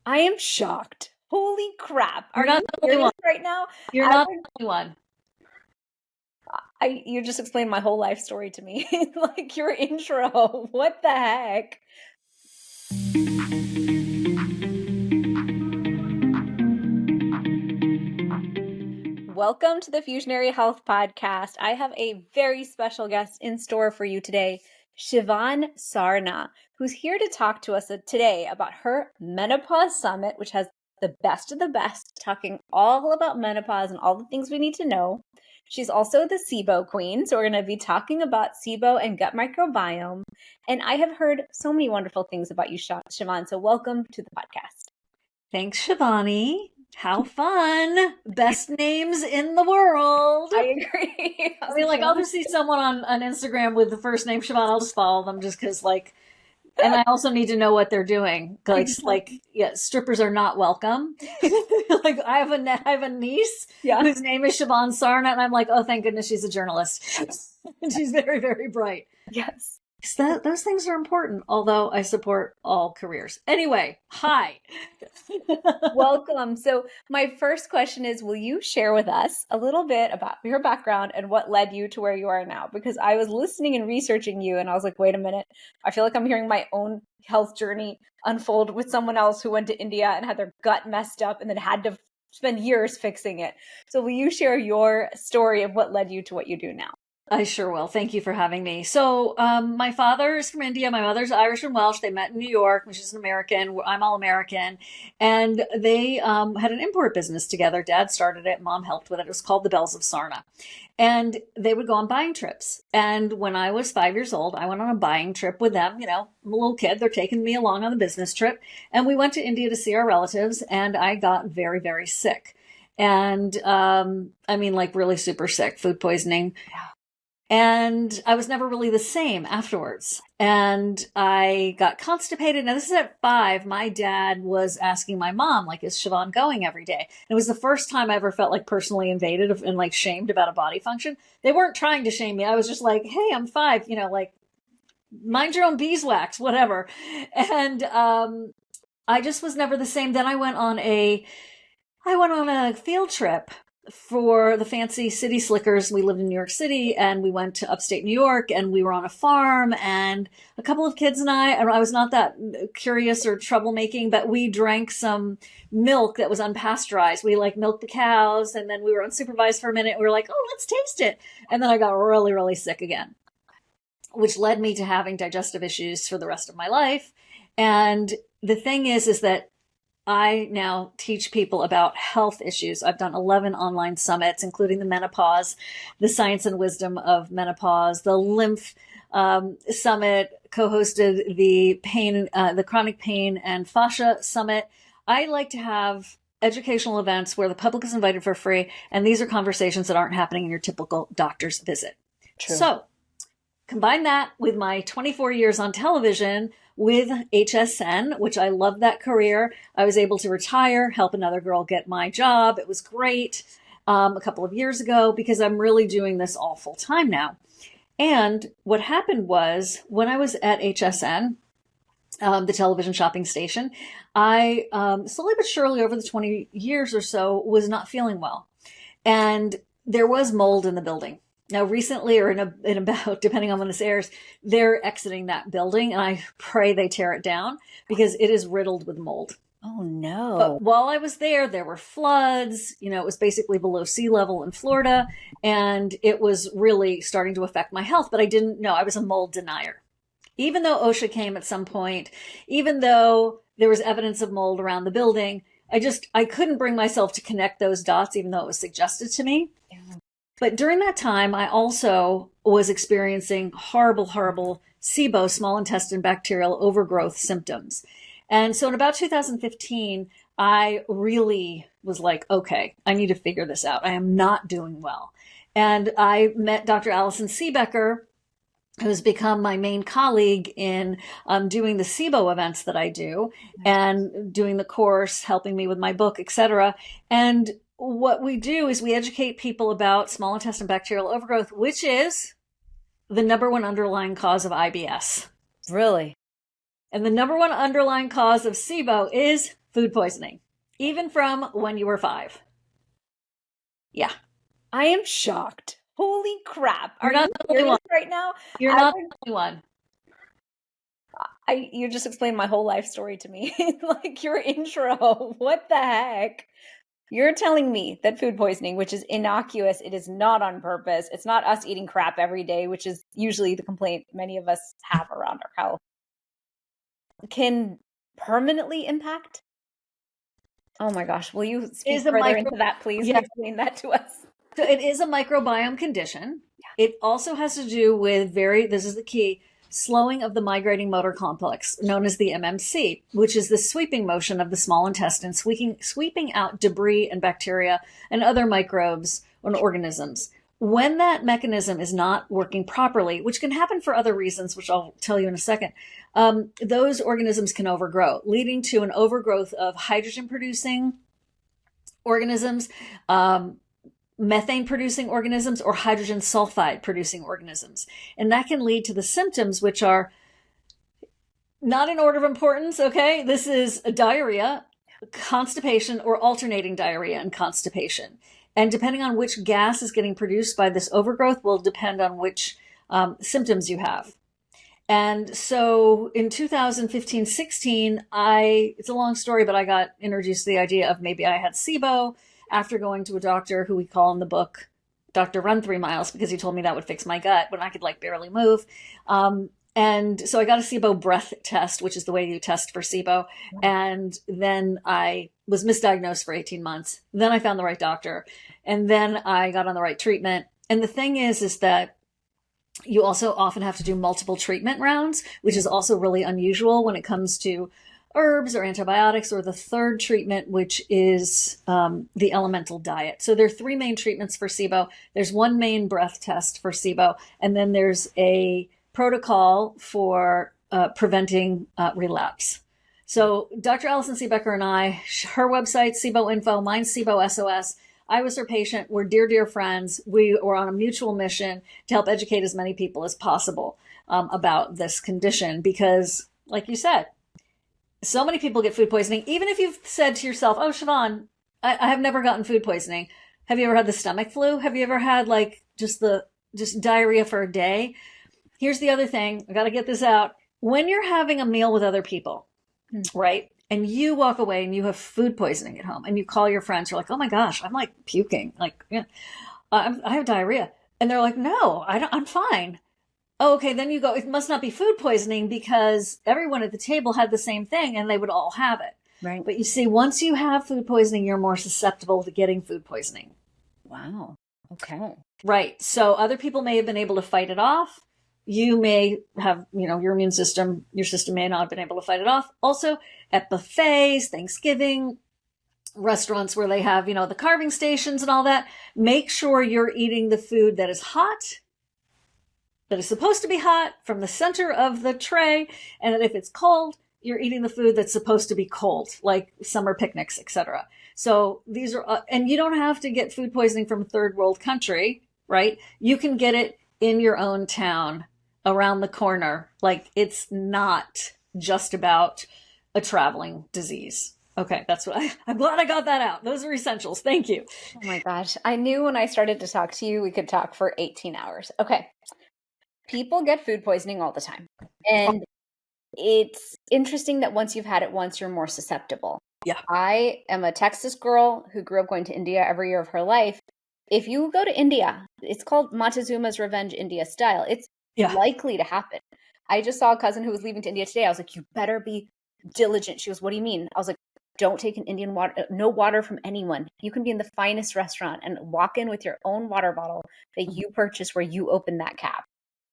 I am shocked. Holy crap. You're Are not you the only serious one. right now? You're not the only one. You just explained my whole life story to me. Like your intro. What the heck? Welcome to the Fusionary Health Podcast. I have a very special guest in store for you today, Shivan Sarna, who's here to talk to us today about her Menopause Summit, which has the best of the best, talking all about menopause and all the things we need to know. She's also the SIBO Queen, so we're going to be talking about SIBO and gut microbiome. And I have heard so many wonderful things about you, Shivan, so welcome to the podcast. Thanks, Shivani. How fun. Best names in the world. I agree. I mean, like, I'll just see someone on Instagram with the first name Shivan. I'll just follow them just because, like, and I also need to know what they're doing. Like, yeah, strippers are not welcome. Like, I have a niece whose name is Shivan Sarna, and I'm like, oh, thank goodness she's a journalist. And she's very, very bright. Yes. Those things are important, although I support all careers. Anyway, hi. Welcome. So my first question is, will you share with us a little bit about your background and what led you to where you are now? Because I was listening and researching you and I was like, wait a minute, I feel like I'm hearing my own health journey unfold with someone else who went to India and had their gut messed up and then had to spend years fixing it. So will you share your story of what led you to what you do now? I sure will. Thank you for having me. So, my father is from India. My mother's Irish and Welsh. They met in New York, which is an American. I'm all American. And they had an import business together. Dad started it. Mom helped with it. It was called the Bells of Sarna. And they would go on buying trips. And when I was 5 years old, I went on a buying trip with them. You know, I'm a little kid. They're taking me along on the business trip. And we went to India to see our relatives. And I got very, very sick. And I mean, like really super sick, food poisoning. And I was never really the same afterwards. And I got constipated. Now, this is at 5. My dad was asking my mom, like, is Shivan going every day? And it was the first time I ever felt like personally invaded and like shamed about a body function. They weren't trying to shame me. I was just like, hey, I'm 5, you know, like mind your own beeswax, whatever. And I just was never the same. Then I went on a field trip for the fancy city slickers. We lived in New York City and we went to upstate New York and we were on a farm and a couple of kids and I was not that curious or troublemaking, but we drank some milk that was unpasteurized. We like milked the cows and then we were unsupervised for a minute. We were like, oh, let's taste it. And then I got really, really sick again, which led me to having digestive issues for the rest of my life. And the thing is that I now teach people about health issues. I've done 11 online summits, including the menopause, the science and wisdom of menopause, the lymph summit, co-hosted the the chronic pain and fascia summit. I like to have educational events where the public is invited for free. And these are conversations that aren't happening in your typical doctor's visit. True. So combine that with my 24 years on television with HSN, which I love that career. I was able to retire, help another girl get my job. It was great a couple of years ago because I'm really doing this all full time now. And what happened was when I was at HSN, the television shopping station, I slowly but surely over the 20 years or so was not feeling well. And there was mold in the building. Now, recently, or in about, depending on when this airs, they're exiting that building, and I pray they tear it down because it is riddled with mold. Oh, no. But while I was there were floods. You know, it was basically below sea level in Florida, and it was really starting to affect my health, but I didn't know. I was a mold denier. Even though OSHA came at some point, even though there was evidence of mold around the building, I couldn't bring myself to connect those dots, even though it was suggested to me. Yeah. But during that time, I also was experiencing horrible, horrible SIBO, small intestine bacterial overgrowth symptoms. And so in about 2015, I really was like, okay, I need to figure this out. I am not doing well. And I met Dr. Allison Seebecker, who's become my main colleague in doing the SIBO events that I do and doing the course, helping me with my book, etc. And what we do is we educate people about small intestine bacterial overgrowth, which is the number one underlying cause of IBS. Really? And the number one underlying cause of SIBO is food poisoning, even from when you were 5. Yeah. I am shocked. Holy crap. Are You're not you the only serious one. right now? You're not the only one. You just explained my whole life story to me. Like your intro. What the heck? You're telling me that food poisoning, which is innocuous, it is not on purpose. It's not us eating crap every day, which is usually the complaint many of us have around our health, can permanently impact? Oh my gosh. Will you speak further into that, please? Yeah. Explain that to us. So it is a microbiome condition. Yeah. It also has to do with this is the key, slowing of the migrating motor complex, known as the MMC, which is the sweeping motion of the small intestine, sweeping out debris and bacteria and other microbes and organisms. When that mechanism is not working properly, which can happen for other reasons, which I'll tell you in a second, those organisms can overgrow, leading to an overgrowth of hydrogen-producing organisms, methane-producing organisms, or hydrogen sulfide-producing organisms. And that can lead to the symptoms, which are not in order of importance, okay? This is diarrhea, constipation, or alternating diarrhea and constipation. And depending on which gas is getting produced by this overgrowth will depend on which symptoms you have. And so in 2015-16, it's a long story, but I got introduced to the idea of maybe I had SIBO after going to a doctor who we call in the book Dr. Run 3 Miles, because he told me that would fix my gut when I could barely move. And so I got a SIBO breath test, which is the way you test for SIBO. And then I was misdiagnosed for 18 months. Then I found the right doctor. And then I got on the right treatment. And the thing is that you also often have to do multiple treatment rounds, which is also really unusual when it comes to herbs or antibiotics, or the third treatment, which is the elemental diet. So there are 3 main treatments for SIBO. There's one main breath test for SIBO, and then there's a protocol for preventing relapse. So Dr. Allison Seebecker and I, her website, SIBO Info, mine's SIBO SOS. I was her patient. We're dear, dear friends. We were on a mutual mission to help educate as many people as possible about this condition, because, like you said, so many people get food poisoning. Even if you've said to yourself, oh, Shivan, I have never gotten food poisoning. Have you ever had the stomach flu? Have you ever had just diarrhea for a day? Here's the other thing. I got to get this out. When you're having a meal with other people, right? And you walk away and you have food poisoning at home and you call your friends, you're like, oh my gosh, I'm puking. I have diarrhea. And they're like, no, I'm fine. Oh, okay. Then you go, it must not be food poisoning because everyone at the table had the same thing and they would all have it. Right. But you see, once you have food poisoning, you're more susceptible to getting food poisoning. Wow. Okay. Right. So other people may have been able to fight it off. You may have, your immune system, your system may not have been able to fight it off. Also, at buffets, Thanksgiving, restaurants where they have, the carving stations and all that, make sure you're eating the food that is hot, that is supposed to be hot from the center of the tray. And that if it's cold, you're eating the food that's supposed to be cold, like summer picnics, etc. So these are, and you don't have to get food poisoning from a third world country, right? You can get it in your own town, around the corner. It's not just about a traveling disease. Okay, that's what I'm glad I got that out. Those are essentials. Thank you. Oh my gosh. I knew when I started to talk to you, we could talk for 18 hours. Okay. People get food poisoning all the time. And it's interesting that once you've had it once, you're more susceptible. Yeah. I am a Texas girl who grew up going to India every year of her life. If you go to India, it's called Montezuma's Revenge India style. It's likely to happen. I just saw a cousin who was leaving to India today. I was like, you better be diligent. She goes, what do you mean? I was like, don't take an Indian water, no water from anyone. You can be in the finest restaurant and walk in with your own water bottle that you purchase where you open that cap.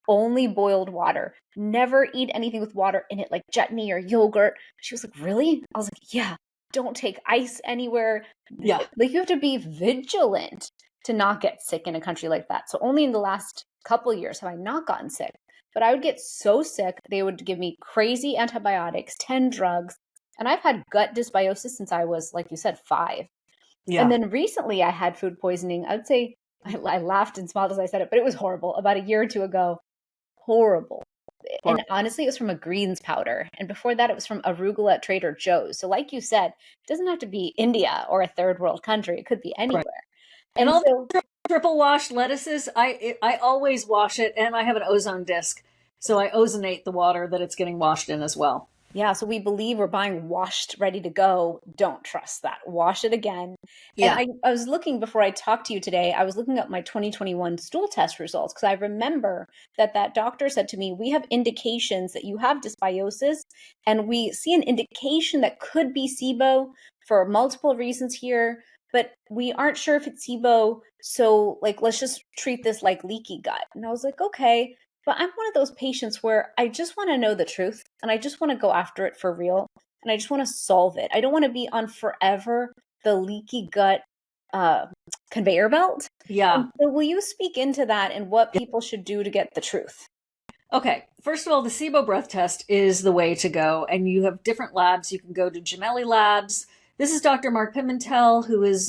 Only boiled water. Never eat anything with water in it, like chutney or yogurt. She was like, really? I was like, yeah. Don't take ice anywhere. Yeah. You have to be vigilant to not get sick in a country like that. So only in the last couple years have I not gotten sick. But I would get so sick, they would give me crazy antibiotics, 10 drugs. And I've had gut dysbiosis since I was, like you said, 5. Yeah. And then recently I had food poisoning. I would say, I laughed and smiled as I said it, but it was horrible. About a year or 2 ago, horrible. Or And honestly, it was from a greens powder. And before that, it was from arugula at Trader Joe's. So like you said, it doesn't have to be India or a third world country. It could be right. anywhere. And And all so the triple washed lettuces, I always wash it, and I have an ozone disc, so I ozonate the water that it's getting washed in as well. yeah, so we believe we're buying washed, ready to go. Don't trust that. Wash it again. And Yeah. I was looking before I talked to you today, I was looking up my 2021 stool test results because I remember that doctor said to me, we have indications that you have dysbiosis, and we see an indication that could be SIBO for multiple reasons here, but we aren't sure if it's SIBO. So, like, let's just treat this like leaky gut. And I was like, okay. But I'm one of those patients where I just want to know the truth and I just want to go after it for real and I just want to solve it. I don't want to be on forever the leaky gut conveyor belt. Yeah. And so will you speak into that and what people should do to get the truth? Okay. First of all, the SIBO breath test is the way to go. And you have different labs. You can go to Gemelli Labs. This is Dr. Mark Pimentel,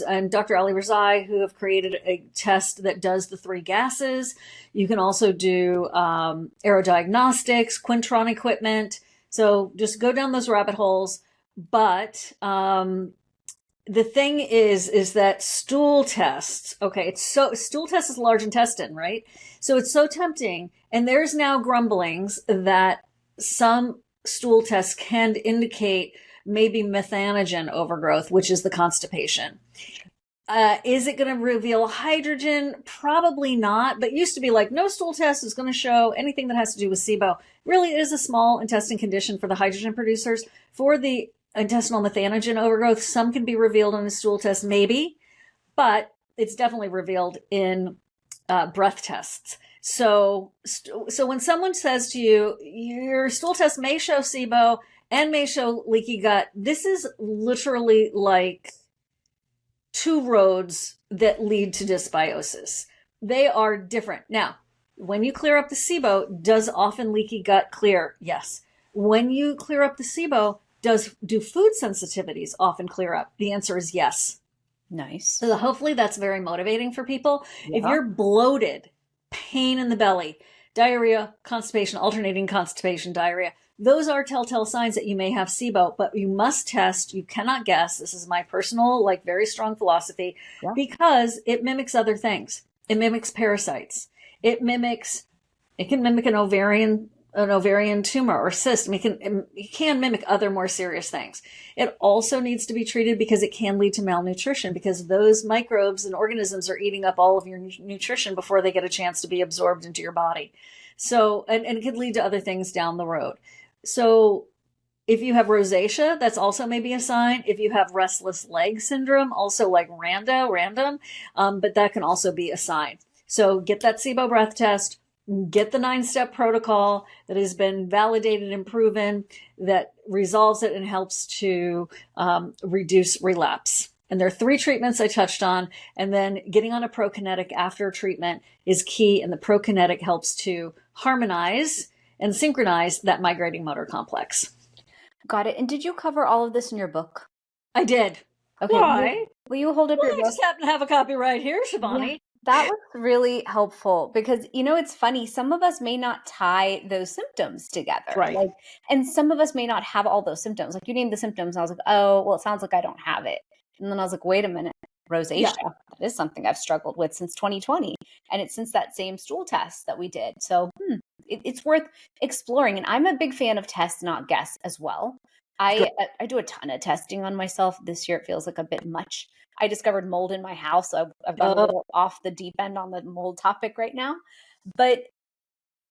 and Dr. Ali Razai, who have created a test that does the 3 gases. You can also do aerodiagnostics, Quintron equipment. So just go down those rabbit holes. But the thing is that stool tests, okay, stool test is large intestine, right? So it's so tempting. And there's now grumblings that some stool tests can indicate maybe methanogen overgrowth, which is the constipation. Is it going to reveal hydrogen? Probably not, but used to be like, no stool test is going to show anything that has to do with SIBO. Really, it is a small intestine condition for the hydrogen producers. For the intestinal methanogen overgrowth, some can be revealed in a stool test, maybe, but it's definitely revealed in breath tests. So when someone says to you, your stool test may show SIBO and may show leaky gut, this is literally like 2 roads that lead to dysbiosis. They are different. Now, when you clear up the SIBO, does often leaky gut clear? Yes. When you clear up the SIBO, do food sensitivities often clear up? The answer is yes. Nice. So hopefully that's very motivating for people. Yeah. If you're bloated, pain in the belly, diarrhea, constipation, alternating constipation, diarrhea, those are telltale signs that you may have SIBO, but you must test. You cannot guess. This is my personal, very strong philosophy, because it mimics other things. It mimics parasites. It can mimic an ovarian tumor or cyst. It can mimic other more serious things. It also needs to be treated because it can lead to malnutrition, because those microbes and organisms are eating up all of your nutrition before they get a chance to be absorbed into your body. So, and it could lead to other things down the road. So if you have rosacea, that's also maybe a sign. If you have restless leg syndrome, also like random, but that can also be a sign. So get that SIBO breath test, get the 9-step protocol that has been validated and proven that resolves it and helps to reduce relapse. And there are 3 treatments I touched on, and then getting on a prokinetic after treatment is key, and the prokinetic helps to harmonize and synchronize that migrating motor complex. Got it. And did you cover all of this in your book? I did. Okay. Why? Will you hold up your book? I just happen to have a copy right here, Shivani. Yeah, that was really helpful because, it's funny. Some of us may not tie those symptoms together. Right. And some of us may not have all those symptoms. Like you named the symptoms. I was like, oh, well, it sounds like I don't have it. And then I was like, wait a minute. Rosacea, that is something I've struggled with since 2020. And it's since that same stool test that we did. So it's worth exploring. And I'm a big fan of test, not guess as well. I do a ton of testing on myself. This year, it feels like a bit much. I discovered mold in my house. So I've gone a little off the deep end on the mold topic right now. But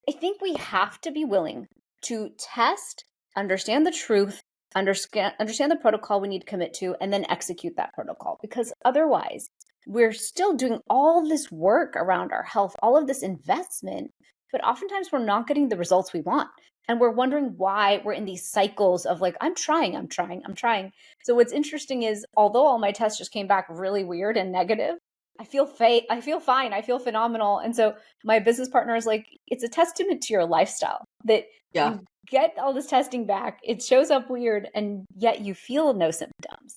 I think we have to be willing to test, understand the truth, understand the protocol we need to commit to, and then execute that protocol. Because otherwise, we're still doing all this work around our health, all of this investment, but oftentimes we're not getting the results we want. And we're wondering why we're in these cycles of like, I'm trying. So what's interesting is, although all my tests just came back really weird and negative, I feel fine. I feel phenomenal. And so my business partner is like, it's a testament to your lifestyle that you get all this testing back. It shows up weird and yet you feel no symptoms.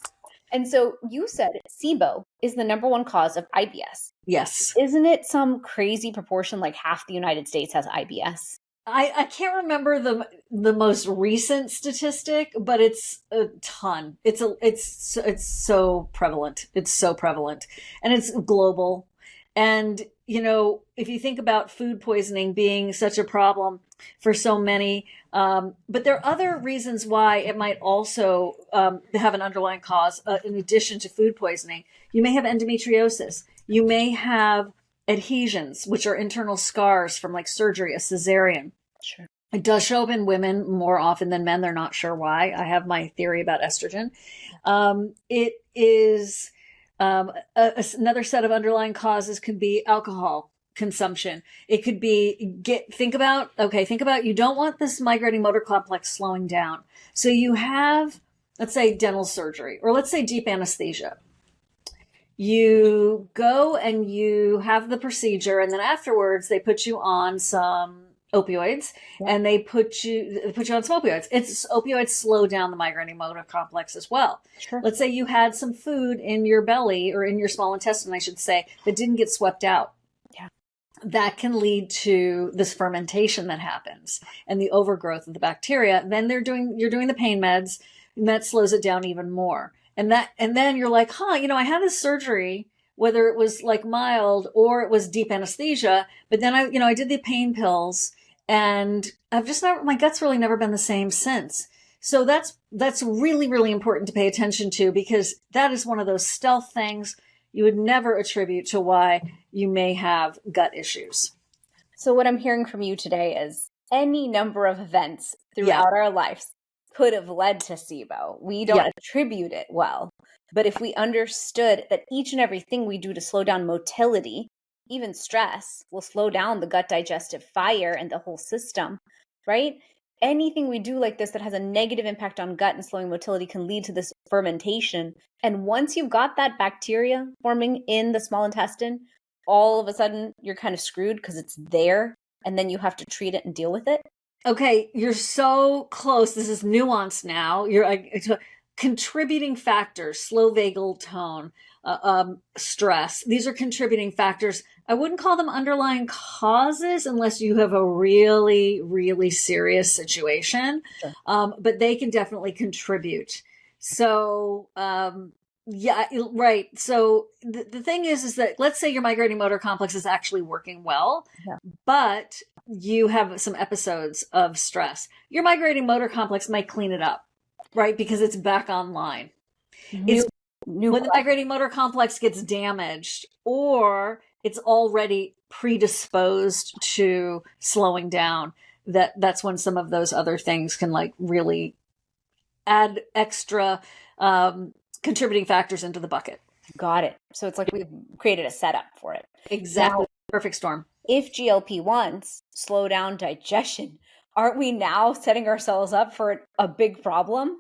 And so you said SIBO is the number 1 cause of IBS. Yes. Isn't it some crazy proportion, like half the United States has IBS? I can't remember the most recent statistic, but it's a ton. It's so prevalent. It's so prevalent, and it's global. And if you think about food poisoning being such a problem for so many, but there are other reasons why it might also have an underlying cause in addition to food poisoning. You may have endometriosis. You may have adhesions, which are internal scars from like surgery, a cesarean. Sure. It does show up in women more often than men. They're not sure why. I have my theory about estrogen. It is another set of underlying causes could be alcohol consumption. It could be think about you don't want this migrating motor complex slowing down. So you have, let's say, dental surgery, or let's say deep anesthesia. You go and you have the procedure, and then afterwards they put you on some opioids, and they put you on some opioids. Opioids slow down the migrating motor complex as well. Sure. Let's say you had some food in your belly, or in your small intestine, I should say, that didn't get swept out. Yeah. That can lead to this fermentation that happens and the overgrowth of the bacteria. Then you're doing the pain meds, and that slows it down even more. And then you're like, I had this surgery, whether it was like mild or it was deep anesthesia, but then I did the pain pills, and my gut's really never been the same since. So that's really, really important to pay attention to, because that is one of those stealth things you would never attribute to why you may have gut issues. So what I'm hearing from you today is any number of events throughout our lives could have led to SIBO. We don't attribute it well. But if we understood that each and everything we do to slow down motility, even stress, will slow down the gut digestive fire and the whole system, right? Anything we do like this that has a negative impact on gut and slowing motility can lead to this fermentation. And once you've got that bacteria forming in the small intestine, all of a sudden you're kind of screwed because it's there, and then you have to treat it and deal with it. Okay, you're so close. This is nuanced now. You're contributing factors, slow vagal tone, stress. These are contributing factors. I wouldn't call them underlying causes unless you have a really, really serious situation. Sure. But they can definitely contribute. So, right. So the thing is that let's say your migrating motor complex is actually working well, but you have some episodes of stress. Your migrating motor complex might clean it up, right? Because it's back online. When the migrating motor complex gets damaged, or it's already predisposed to slowing down, that's when some of those other things can like really add extra contributing factors into the bucket. Got it. So it's like we've created a setup for it. Exactly. Now, perfect storm. If GLP-1s slow down digestion, aren't we now setting ourselves up for a big problem?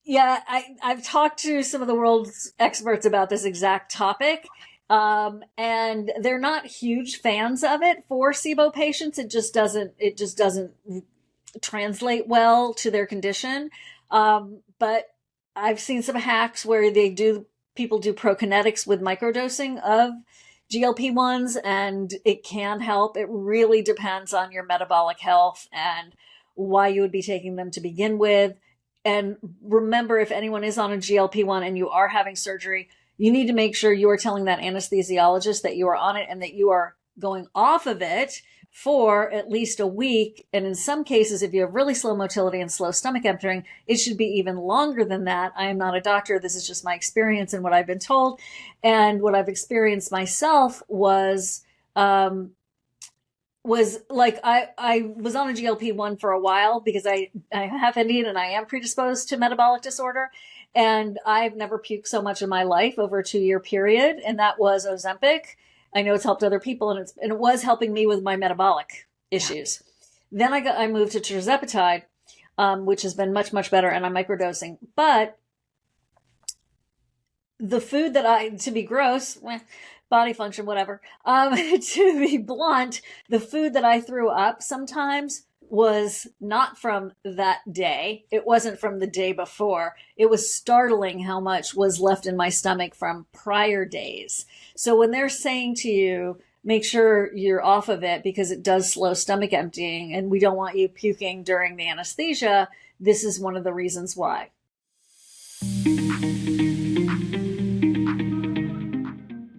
Yeah, I've talked to some of the world's experts about this exact topic, and they're not huge fans of it for SIBO patients. It just doesn't translate well to their condition. But I've seen some hacks where people do prokinetics with microdosing of GLP-1s, and it can help. It really depends on your metabolic health and why you would be taking them to begin with. And remember, if anyone is on a GLP-1 and you are having surgery, you need to make sure you are telling that anesthesiologist that you are on it and that you are going off of it for at least a week. And in some cases, if you have really slow motility and slow stomach emptying, it should be even longer than that. I am not a doctor. This is just my experience and what I've been told. And what I've experienced myself was like I was on a GLP-1 for a while because I have Indian and I am predisposed to metabolic disorder. And I've never puked so much in my life over a 2-year period. And that was Ozempic. I know it's helped other people, and it was helping me with my metabolic issues. Yeah. Then I moved to tirzepatide, which has been much, much better, and I'm microdosing. But the food that to be gross, body function, whatever, to be blunt, the food that I threw up sometimes was not from that day. It wasn't from the day before. It was startling how much was left in my stomach from prior days. So when they're saying to you, make sure you're off of it because it does slow stomach emptying and we don't want you puking during the anesthesia. This is one of the reasons why.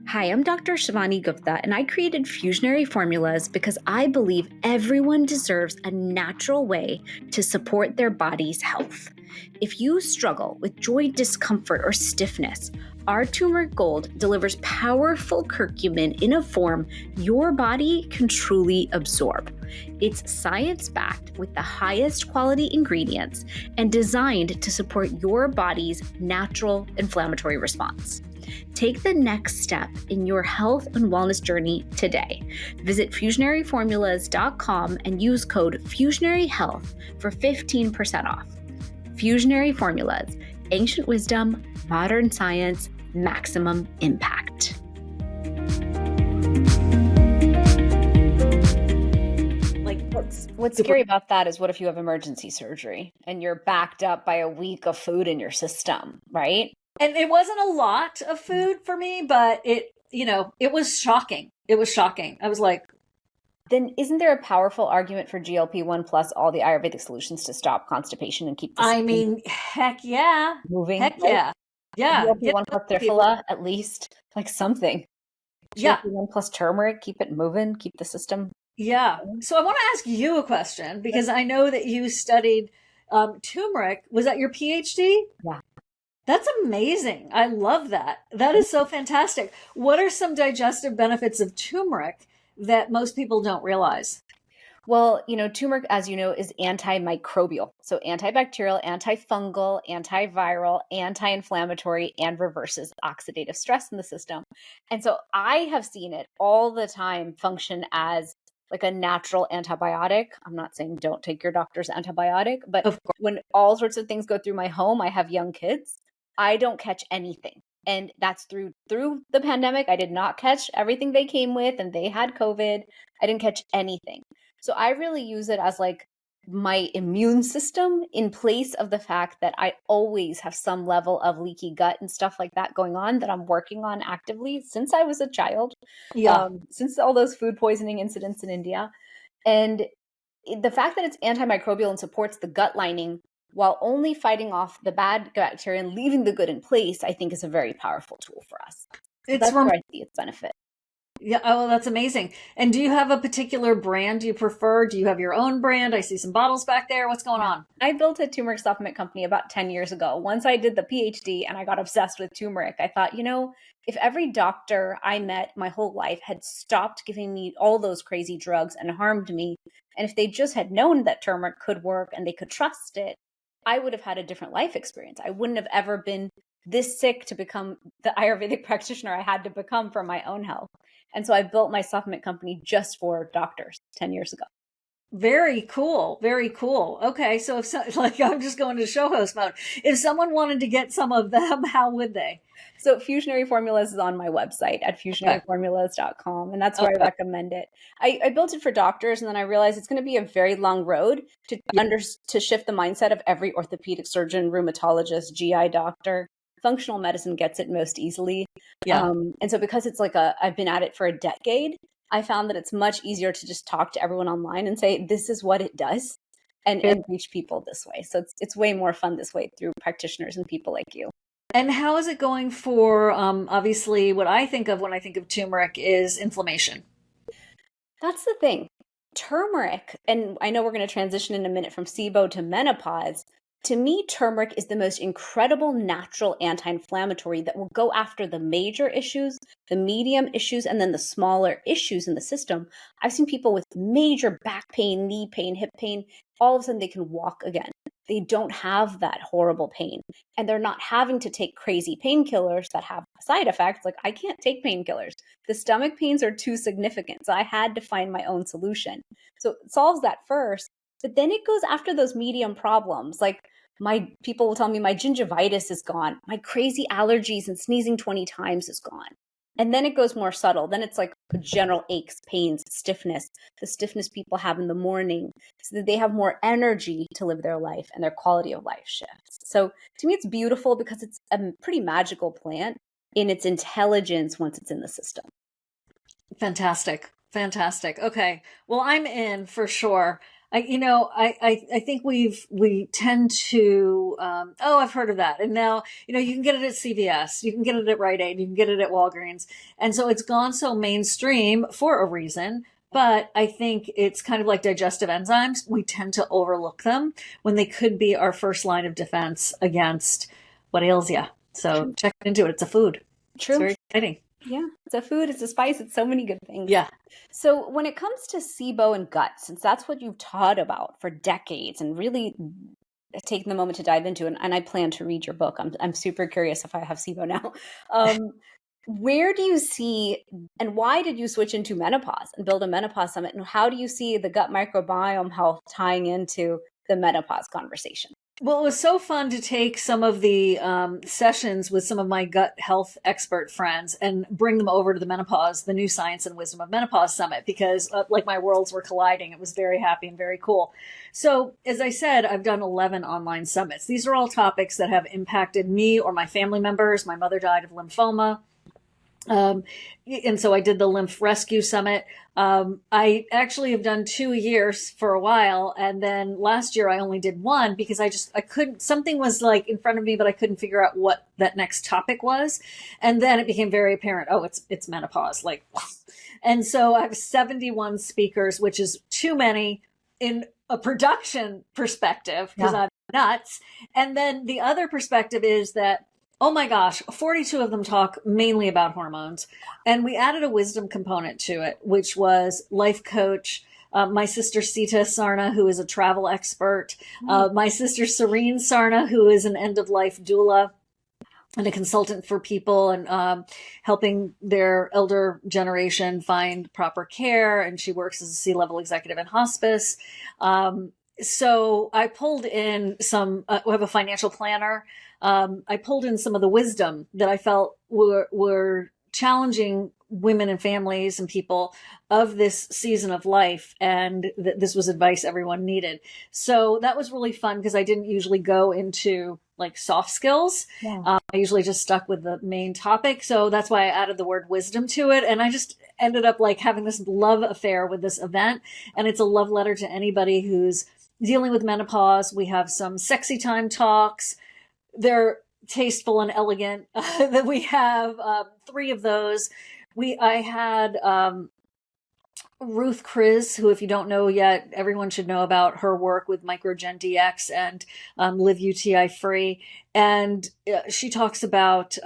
Hi, I'm Dr. Shivani Gupta, and I created Fusionary Formulas because I believe everyone deserves a natural way to support their body's health. If you struggle with joint discomfort or stiffness, our turmeric gold delivers powerful curcumin in a form your body can truly absorb. It's science-backed with the highest quality ingredients and designed to support your body's natural inflammatory response. Take the next step in your health and wellness journey today. Visit fusionaryformulas.com and use code Fusionary Health for 15% off. Fusionary Formulas, ancient wisdom, modern science, maximum impact. What's scary about that is what if you have emergency surgery and you're backed up by a week of food in your system, right? And it wasn't a lot of food for me, but it was shocking. It was shocking. I was like, then isn't there a powerful argument for GLP-1 plus all the Ayurvedic solutions to stop constipation and keep the heck yeah. moving? Heck yeah. Yeah. GLP-1 plus Triphala, at least, like something. GLP-1 plus turmeric, keep it moving, keep the system. Yeah. So I want to ask you a question because I know that you studied turmeric. Was that your PhD? Yeah. That's amazing. I love that. That is so fantastic. What are some digestive benefits of turmeric that most people don't realize? Well, turmeric, as you know, is antimicrobial. So antibacterial, antifungal, antiviral, anti-inflammatory, and reverses oxidative stress in the system. And so I have seen it all the time function as like a natural antibiotic. I'm not saying don't take your doctor's antibiotic, but when all sorts of things go through my home, I have young kids, I don't catch anything. And that's through the pandemic. I did not catch everything they came with, and they had COVID. I didn't catch anything. So I really use it as like my immune system in place of the fact that I always have some level of leaky gut and stuff like that going on that I'm working on actively since I was a child. Yeah. Since all those food poisoning incidents in India. And the fact that it's antimicrobial and supports the gut lining while only fighting off the bad bacteria and leaving the good in place, I think is a very powerful tool for us. So that's where I see its benefit. Yeah. Oh, that's amazing. And do you have a particular brand you prefer? Do you have your own brand? I see some bottles back there. What's going on? I built a turmeric supplement company about 10 years ago. Once I did the PhD and I got obsessed with turmeric, I thought, if every doctor I met my whole life had stopped giving me all those crazy drugs and harmed me, and if they just had known that turmeric could work and they could trust it, I would have had a different life experience. I wouldn't have ever been this sick to become the Ayurvedic practitioner I had to become for my own health. And so I built my supplement company just for doctors 10 years ago. Very cool. Very cool. Okay. So I'm just going to show host mode. If someone wanted to get some of them, how would they? So Fusionary Formulas is on my website at fusionaryformulas.com. And that's where I recommend it. I built it for doctors, and then I realized it's going to be a very long road to shift the mindset of every orthopedic surgeon, rheumatologist, GI doctor. Functional medicine gets it most easily. Yeah. And so because it's like I've been at it for a decade, I found that it's much easier to just talk to everyone online and say, this is what it does, and reach people this way. So it's way more fun this way through practitioners and people like you. And how is it going for, obviously, what I think of when I think of turmeric is inflammation? That's the thing. Turmeric, and I know we're going to transition in a minute from SIBO to menopause. To me, turmeric is the most incredible natural anti-inflammatory that will go after the major issues, the medium issues, and then the smaller issues in the system. I've seen people with major back pain, knee pain, hip pain. All of a sudden they can walk again. They don't have that horrible pain, and they're not having to take crazy painkillers that have side effects. Like, I can't take painkillers. The stomach pains are too significant. So I had to find my own solution. So it solves that first, but then it goes after those medium problems. Like, my people will tell me my gingivitis is gone. My crazy allergies and sneezing 20 times is gone. And then it goes more subtle. Then it's like general aches, pains, stiffness, the stiffness people have in the morning, so that they have more energy to live their life and their quality of life shifts. So to me, it's beautiful because it's a pretty magical plant in its intelligence once it's in the system. Fantastic. Fantastic. Okay. Well, I'm in for sure. I think we tend to, oh, I've heard of that. And now, you can get it at CVS, you can get it at Rite Aid, you can get it at Walgreens. And so it's gone so mainstream for a reason. But I think it's kind of like digestive enzymes. We tend to overlook them when they could be our first line of defense against what ails you. So True. check into it. It's a food. It's True. very exciting. Yeah, it's a food, it's a spice, it's so many good things. Yeah. So when it comes to SIBO and gut, since that's what you've taught about for decades and really taken the moment to dive into, and I plan to read your book. I'm super curious if I have SIBO now. Where do you see, and why did you switch into menopause and build a menopause summit? And how do you see the gut microbiome health tying into the menopause conversation? Well, it was so fun to take some of the sessions with some of my gut health expert friends and bring them over to the Menopause, the New Science and Wisdom of Menopause Summit, because like my worlds were colliding. It was very happy and very cool. So, as I said, I've done 11 online summits. These are all topics that have impacted me or my family members. My mother died of lymphoma. And so I did the Lymph Rescue Summit. I actually have done 2 years for a while. And then last year I only did one because I couldn't, something was like in front of me, but I couldn't figure out what that next topic was. And then it became very apparent. Oh, it's menopause. Like, and so I have 71 speakers, which is too many in a production perspective because I'm nuts. And then the other perspective is that, oh my gosh, 42 of them talk mainly about hormones. And we added a wisdom component to it, which was life coach, my sister Sita Sarna, who is a travel expert, my sister Serene Sarna, who is an end-of-life doula and a consultant for people and helping their elder generation find proper care. And she works as a C-level executive in hospice. So I pulled in we have a financial planner. I pulled in some of the wisdom that I felt were challenging women and families and people of this season of life. And this was advice everyone needed. So that was really fun because I didn't usually go into like soft skills. Yeah. I usually just stuck with the main topic. So that's why I added the word wisdom to it. And I just ended up like having this love affair with this event. And it's a love letter to anybody who's dealing with menopause. We have some sexy time talks. They're tasteful and elegant. That we have 3 of those. I had Ruth Chris, who, if you don't know yet, everyone should know about her work with Microgen DX and Live UTI Free. And she talks about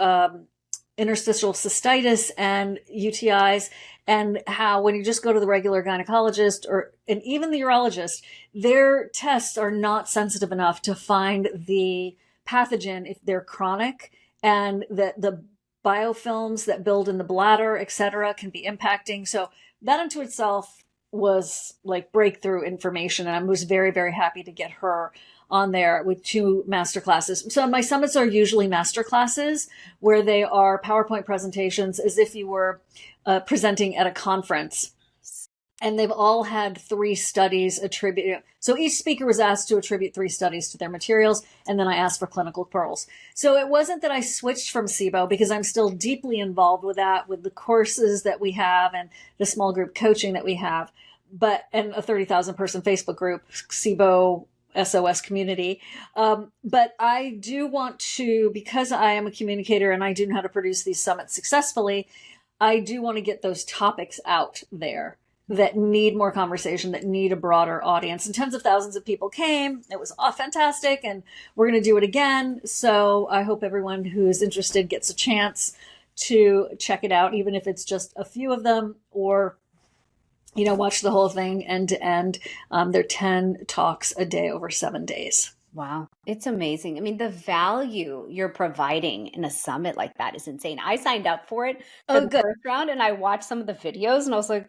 interstitial cystitis and UTIs, and how when you just go to the regular gynecologist and even the urologist, their tests are not sensitive enough to find the pathogen if they're chronic, and that the biofilms that build in the bladder, et cetera, can be impacting. So that unto itself was like breakthrough information. And I was very, very happy to get her on there with 2 masterclasses. So my summits are usually masterclasses where they are PowerPoint presentations as if you were presenting at a conference. And they've all had 3 studies attributed. So each speaker was asked to attribute 3 studies to their materials. And then I asked for clinical pearls. So it wasn't that I switched from SIBO, because I'm still deeply involved with that, with the courses that we have and the small group coaching that we have, and a 30,000 person Facebook group, SIBO SOS community. But I do want to, because I am a communicator and I do know how to produce these summits successfully, I do want to get those topics out there that need more conversation, that need a broader audience. And tens of thousands of people came. It was fantastic. And we're going to do it again. So I hope everyone who is interested gets a chance to check it out, even if it's just a few of them, or, watch the whole thing end to end. There are 10 talks a day over 7 days. Wow. It's amazing. I mean, the value you're providing in a summit like that is insane. I signed up for it for the first round, and I watched some of the videos, and I was like,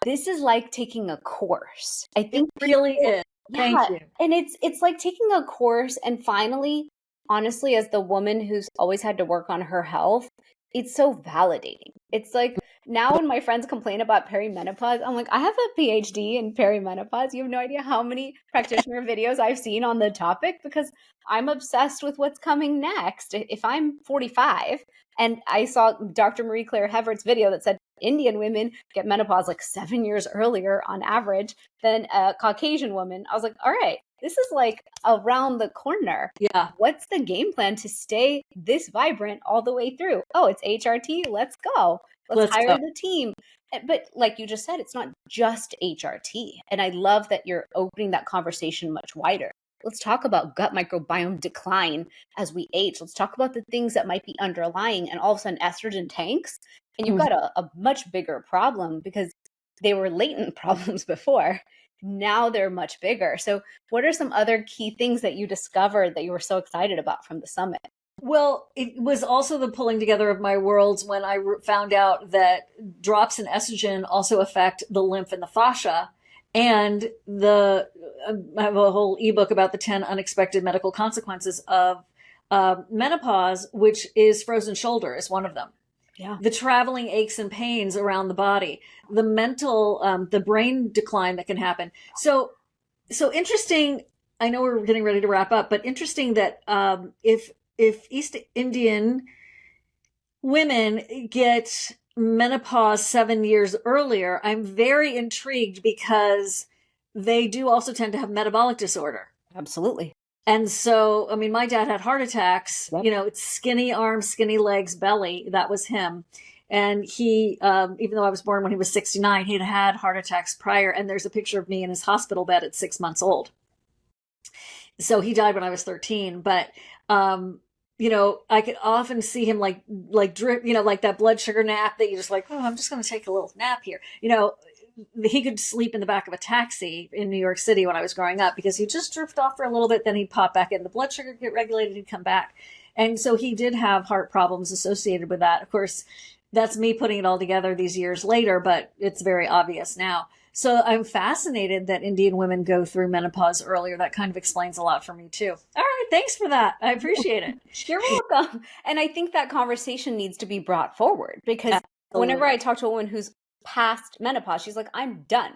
this is like taking a course. I think it really is. Yeah. Thank you. And it's like taking a course, and finally, honestly, as the woman who's always had to work on her health, it's so validating. It's like now when my friends complain about perimenopause, I'm like, I have a PhD in perimenopause. You have no idea how many practitioner videos I've seen on the topic, because I'm obsessed with what's coming next. If I'm 45 and I saw Dr. Marie Claire Hevert's video that said Indian women get menopause like 7 years earlier on average than a Caucasian woman. I was like, all right, this is like around the corner. Yeah. What's the game plan to stay this vibrant all the way through? Oh, it's HRT. Let's go. Let's hire the team. But like you just said, it's not just HRT. And I love that you're opening that conversation much wider. Let's talk about gut microbiome decline as we age. Let's talk about the things that might be underlying, and all of a sudden estrogen tanks, and you've got a much bigger problem because they were latent problems before. Now they're much bigger. So what are some other key things that you discovered that you were so excited about from the summit? Well, it was also the pulling together of my worlds when I found out that drops in estrogen also affect the lymph and the fascia. And I have a whole ebook about the 10 unexpected medical consequences of menopause, which is frozen shoulder is one of them. Yeah. The traveling aches and pains around the body, the mental, the brain decline that can happen. So interesting. I know we're getting ready to wrap up, but interesting that if East Indian women get menopause 7 years earlier, I'm very intrigued because they do also tend to have metabolic disorder. Absolutely. And so, I mean, my dad had heart attacks, Yep. It's skinny arms, skinny legs, belly. That was him. And he, even though I was born when he was 69, he'd had heart attacks prior. And there's a picture of me in his hospital bed at 6 months old. So he died when I was 13, but, I could often see him like drip, like that blood sugar nap that you just like, oh, I'm just going to take a little nap here. He could sleep in the back of a taxi in New York City when I was growing up because he'd just drift off for a little bit. Then he'd pop back in. The blood sugar get regulated. He'd come back. And so he did have heart problems associated with that. Of course, that's me putting it all together these years later, but it's very obvious now. So I'm fascinated that Indian women go through menopause earlier. That kind of explains a lot for me too. All right. Thanks for that. I appreciate it. You're welcome. And I think that conversation needs to be brought forward because whenever I talk to a woman who's past menopause, she's like, I'm done.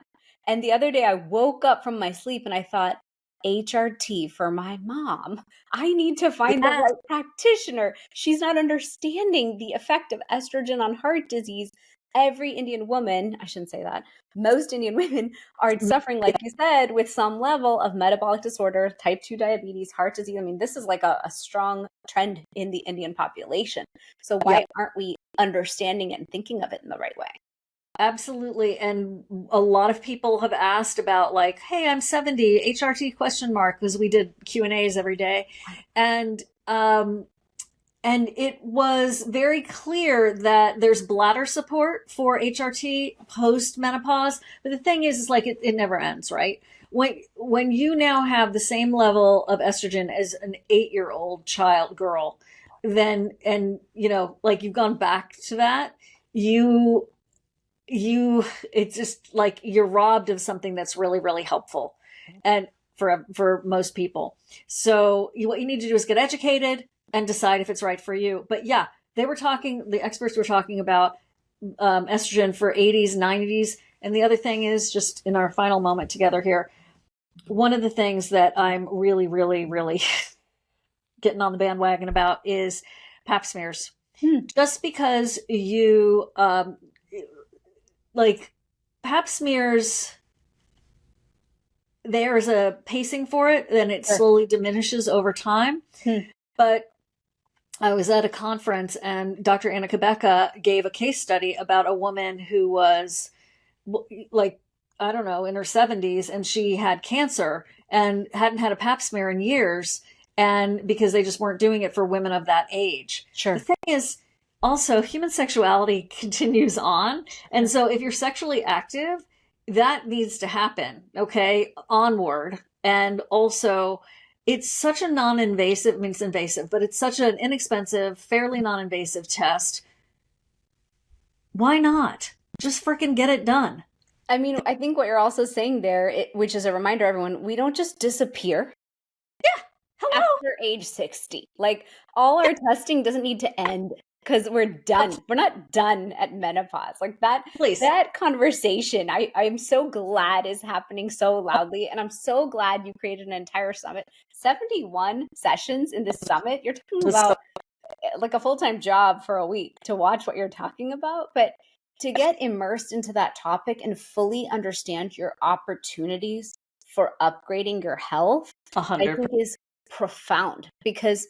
And the other day I woke up from my sleep and I thought, HRT for my mom. I need to find the right practitioner. She's not understanding the effect of estrogen on heart disease. Every Indian woman, I shouldn't say that, most Indian women are suffering, like you said, with some level of metabolic disorder, type 2 diabetes, heart disease. I mean, this is like a strong trend in the Indian population. So why aren't we understanding it and thinking of it in the right way? Absolutely. And a lot of people have asked about like, hey, I'm 70, HRT question mark, because we did Q&As every day. And it was very clear that there's bladder support for HRT post menopause. But the thing is like, it never ends, right? When you now have the same level of estrogen as an 8-year-old girl, then, and like you've gone back to that, it's just like you're robbed of something that's really, really helpful and for most people. So what you need to do is get educated and decide if it's right for you. But yeah, the experts were talking about estrogen for 80s, 90s. And the other thing is, just in our final moment together here, one of the things that I'm really, really, really getting on the bandwagon about is pap smears. Just because you, like pap smears, there's a pacing for it, then it slowly diminishes over time. But I was at a conference and Dr. Anna Kabeka gave a case study about a woman who was like, I don't know, in her 70s, and she had cancer and hadn't had a pap smear in years, and because they just weren't doing it for women of that age. Sure. The thing is, also, human sexuality continues on. And so if you're sexually active, that needs to happen, okay, onward. And also, it's such a non-invasive, I mean, it's invasive, but it's such an inexpensive, fairly non-invasive test. Why not? Just freaking get it done. I mean, I think what you're also saying there, which is a reminder, everyone, we don't just disappear. Yeah. Hello. After age 60. Like, all our testing doesn't need to end because we're done. We're not done at menopause. Like that conversation, I'm so glad is happening so loudly. And I'm so glad you created an entire summit. 71 sessions in this summit. You're talking about like a full-time job for a week to watch what you're talking about. But to get immersed into that topic and fully understand your opportunities for upgrading your health, I 100%. think is profound, because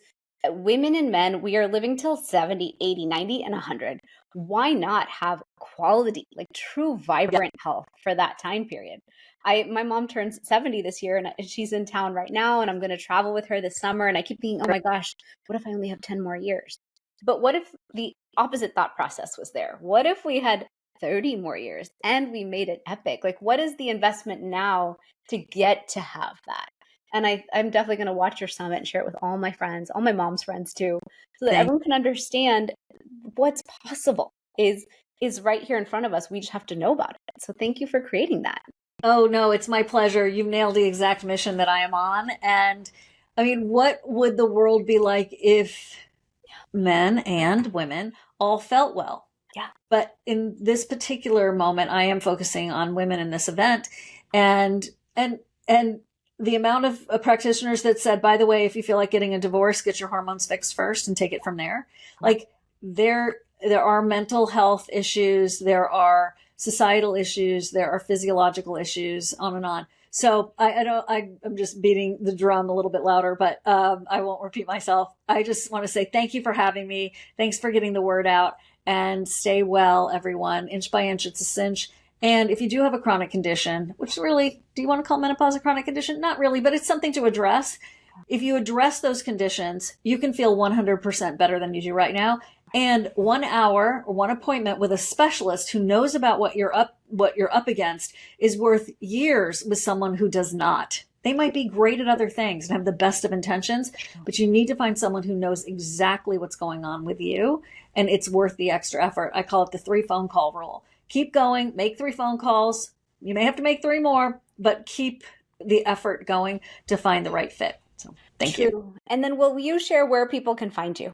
women and men, we are living till 70, 80, 90, and 100. Why not have quality, like true, vibrant health for that time period? My mom turns 70 this year, and she's in town right now, and I'm going to travel with her this summer. And I keep thinking, oh my gosh, what if I only have 10 more years? But what if the opposite thought process was there? What if we had 30 more years and we made it epic? Like, what is the investment now to get to have that? And I'm definitely going to watch your summit and share it with all my friends, all my mom's friends too, so that everyone can understand what's possible is right here in front of us. We just have to know about it. So thank you for creating that. Oh, no, it's my pleasure. You've nailed the exact mission that I am on. And I mean, what would the world be like if men and women all felt well? Yeah. But in this particular moment, I am focusing on women in this event, and the amount of practitioners that said, by the way, if you feel like getting a divorce, get your hormones fixed first and take it from there. Like there are mental health issues, there are societal issues, there are physiological issues, on and on. So I'm just beating the drum a little bit louder, but I won't repeat myself. I just want to say thank you for having me. Thanks for getting the word out, and stay well, everyone. Inch by inch, it's a cinch. And if you do have a chronic condition, which really, do you want to call menopause a chronic condition? Not really, but it's something to address. If you address those conditions, you can feel 100% better than you do right now. And 1 hour or one appointment with a specialist who knows about what you're up against is worth years with someone who does not. They might be great at other things and have the best of intentions, but you need to find someone who knows exactly what's going on with you, and it's worth the extra effort. I call it the 3 phone call rule. Keep going, make 3 phone calls. You may have to make 3 more, but keep the effort going to find the right fit. So thank you. And then will you share where people can find you?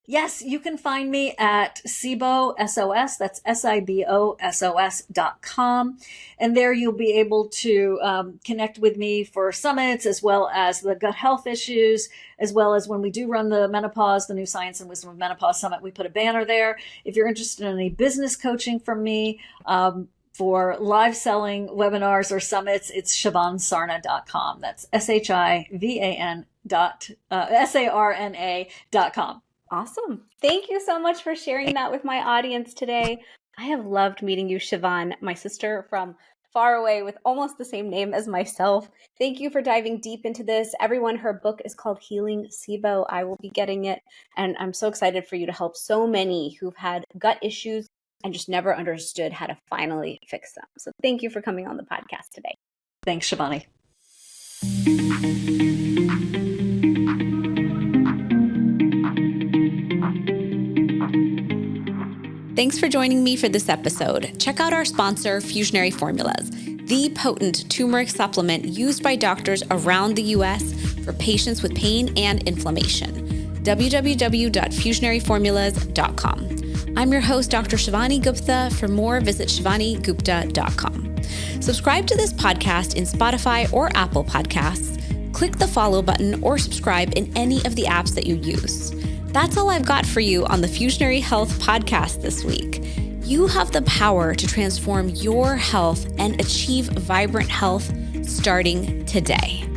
Yes, you can find me at SIBO SOS. That's SIBOSOS.com. And there you'll be able to connect with me for summits, as well as the gut health issues, as well as when we do run the menopause, the New Science and Wisdom of Menopause Summit, we put a banner there. If you're interested in any business coaching from me, for live selling webinars or summits, it's shivansarna.com. That's SIVAN.SARNA.com. Awesome. Thank you so much for sharing that with my audience today. I have loved meeting you, Shivan, my sister from far away with almost the same name as myself. Thank you for diving deep into this. Everyone, her book is called Healing SIBO. I will be getting it. And I'm so excited for you to help so many who've had gut issues and just never understood how to finally fix them. So thank you for coming on the podcast today. Thanks, Shivani. Thanks for joining me for this episode. Check out our sponsor, Fusionary Formulas, the potent turmeric supplement used by doctors around the U.S. for patients with pain and inflammation. www.fusionaryformulas.com. I'm your host, Dr. Shivani Gupta. For more, visit ShivaniGupta.com. Subscribe to this podcast in Spotify or Apple Podcasts. Click the follow button or subscribe in any of the apps that you use. That's all I've got for you on the Fusionary Health podcast this week. You have the power to transform your health and achieve vibrant health starting today.